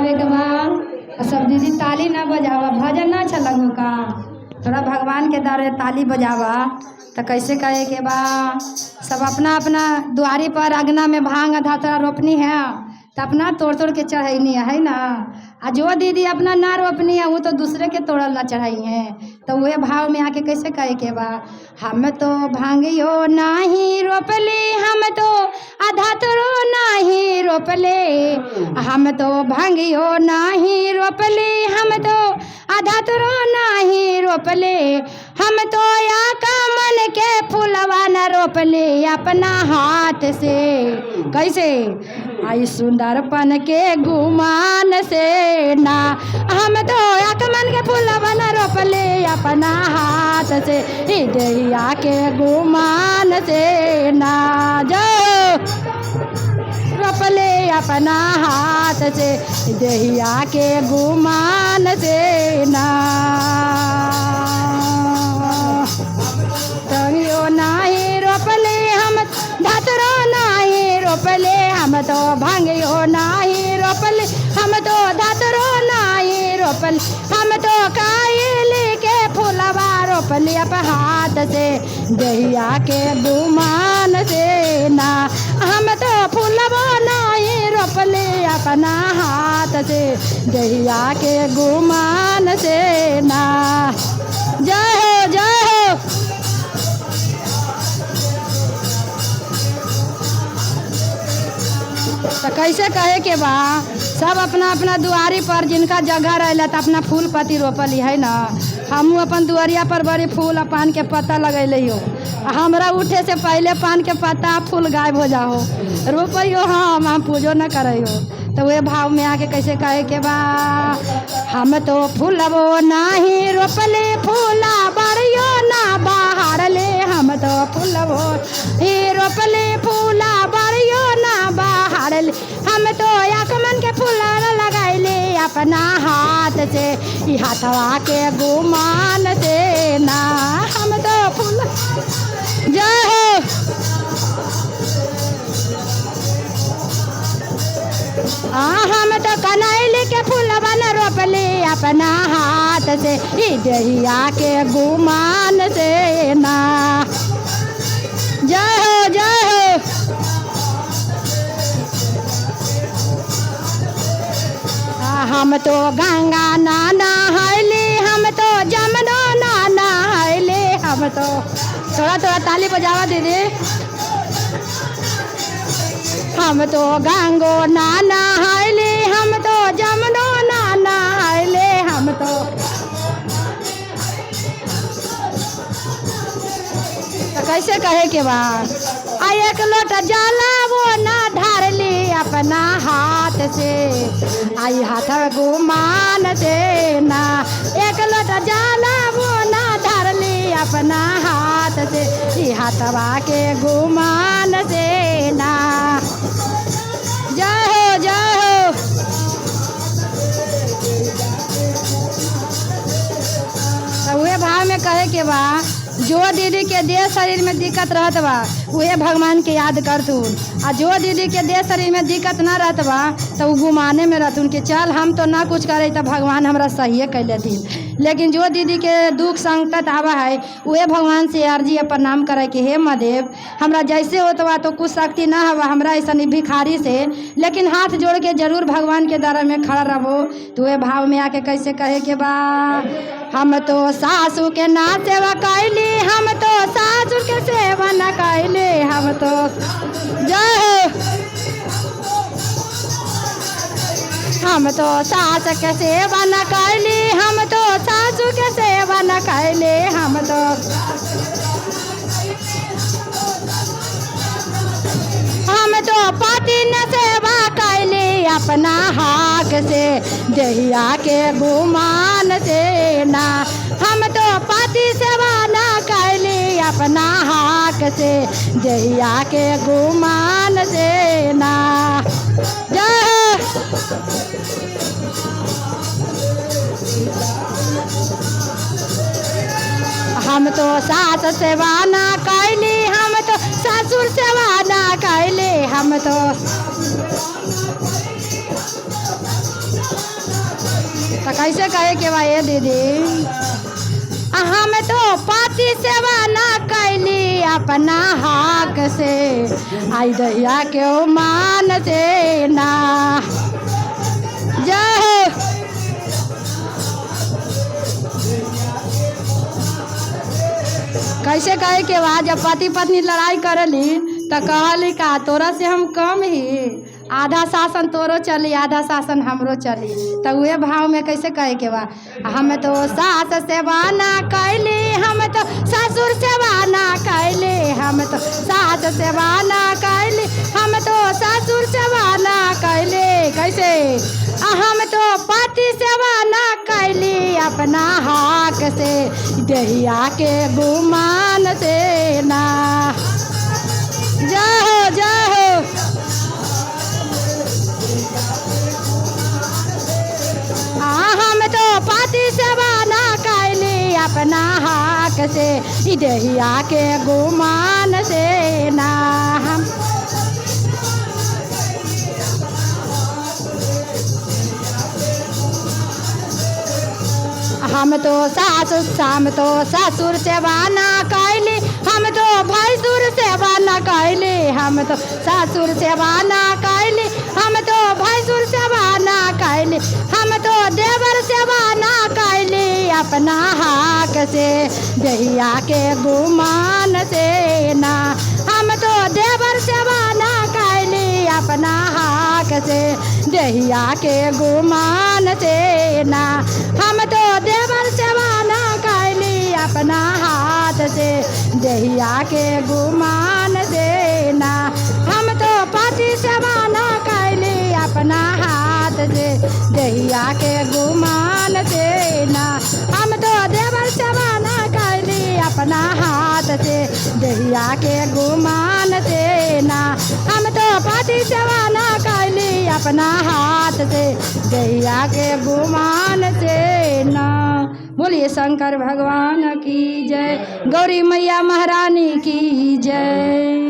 गावे के बा। सब दीदी ताली ना बजावा, भजन ना अच्छा लगो का। थोड़ा भगवान के दर ताली बजावा तो कैसे कहे के बा। सब अपना अपना द्वारी पर अगना में भांग धतरा रोपनी है तो अपना तोड़ तोड़ के चढ़ैनी है ना। आ जो दीदी अपना ना रोपनी है वो तो दूसरे के तोड़ल ना चढ़ाई है। तो वह भाव में आके कैसे कहे के बा। हम तो भांगियो नाही रोपले, हम तो आधा तोड़ो नाही रोपले, हम तो भांगियो नाही रोपले, हम तो आधा तोड़ो नाही रोपले, हम तो या का मन के फूलवा न रोपले अपना हाथ से। कैसे आई सुंदरपन के गुमान से ना, हम तो या का मन के फूलवा न रोपले अपना हाथ से, दैया के गुमान से ना। जो रोपले अपना हाथ से दैया के गुमान से ना। तमियो नाही रोपले हम धतरो नाही रोपले, हम तो भांगियो नाही रोपले, हम तो धतरो नाही रोपले, हम तो कायली के फूलवा रोपले अप हाथ से दैया के गुमान से ना। हम तो फूलवा नहीं रोपले अपना हाथ से दैया के गुमान से ना। जय हो जय हो। तो कैसे कहे के बा। सब अपना अपना दुआरी पर जिनका जगह रहे तो अपना फूल पत्ती रोपली है ना। हमू अपन दुआरिया पर बड़ी फूल और पान के पत्ता लगैले हो। हमरा उठे से पहले पान के पत्ता फूल गायब हो जाओ रोपियो हम पूजो न करियो। तो वे भाव में आके कैसे कहे के बा। हम तो फूलबो नाही रोपले, फूला बड़ियो ना बाहर ले, हम तो फूलबो ही रोपले, फूला बड़ियो ना बाहर ले, हम तो याकमन के फूला लगाइले अपना हाथ से हाथवा के गुमान से ना। हम तो फूल जय हो। हम तो कनैली के फूलवा न रोपले अपना हाथ से दैया के गुमान से ना। जय हो जय हो। हम तो गंगा ना नहाइले, हम तो जमुना ना नहाइले, हम तो थोड़ा थोड़ा ताली बजावा दीदी। हम तो गंगो ना नहाइले, हम तो जमुना ना नहाइले, हम तो कैसे कहे के बा। एक लोटा जाला वो ना ढार ली अपना हाथ से आई हाथ गुमान से ना। एक लोटा जाला वो ना ढार ली अपना हाथ से हाथवा के गुमान से ना। जय हो जय हो। तो वे भाव में कहे के बा। जो दीदी के देह शरीर में दिक्कत रहत बा वह भगवान के याद करतून, और जो दीदी के देह शरीर में दिक्कत ना रहत बा तो वो गुमाने में रहतून कि चल हम तो ना कुछ करे तो भगवान हमरा सही कैले थी। लेकिन जो दीदी के दुख संकट आवा है वह भगवान से अर्जी प्रणाम करे कि हे महादेव हमरा जैसे होत बा तो कुछ शक्ति ना हवा हमरा ऐसा भिखारी से, लेकिन हाथ जोड़ के जरूर भगवान के दर में खड़ा रहो। तो वह भाव में आके कैसे कहे के बा। हम तो सासू के ना सेवा कैली, हम तो सासू के सेवा न कैले, हम तो जय हो। हम तो सास के सेवा न कैली, हम तो सासू के सेवा न कैले, हम तो पति न सेवा कैले अपना हाथ से दैया के गुमान से ना। हम तो पति सेवा न कैले अपना हाथ से दैया के गुमान से ना। जय हम तो सास सेवा ना कैली, हम तो ससुर सेवा ना कैले, हम तो तो कैसे कहे के बा ये दीदी? हम तो पाती सेवा ना कैली अपना हाक से, आई दैया के मान से ना। जय हो। कैसे कहे के बा? जब पति पत्नी लड़ाई करली तो कहली का तोरा से हम कम ही, आधा शासन तोरो चली आधा शासन हमरो चली। तो उहे भाव में कैसे कहे के बा? हम तो सास सेवा ना कैली, हम तो ससुर सेवा ना कैली, हम तो सास सेवा ना कैली, हम तो ससुर सेवा ना कैली। कैसे? हम तो पति सेवा ना कैली अपना हाक से, दहिया के गुमान से ना। जय हो जय हो। हम तो पति सेवा ना कैली अपना हाक से, दहिया के गुमान से ना। हम तो ससुर सेवा ना कैली, हम तो भैंसुर सेवा ना कैली, हम तो ससुर सेवा ना कैली, हम तो भैंसुर सेवा ना कैली, हम तो देवर सेवा ना कैली अपना हाक से, दहिया के गुमान से ना। हम तो देवर सेवा ना कैली अपना हाक से, दहिया के गुमान से ना। हम तो देवर सेवा ना कैली अपना हाथ से, दहिया के गुमान से ना। हम तो पति सेवा ना कैली अपना हाथ से, दहिया के गुमान से ना। हम तो देवर सेवा ना कैली अपना हाथ से, दहिया के गुमान से ना। हम तो पति सेवा ना कैली अपना हाथ से, दहिया के गुमान से ना। बोलिए शंकर भगवान की जय, गौरी मैया महारानी की जय।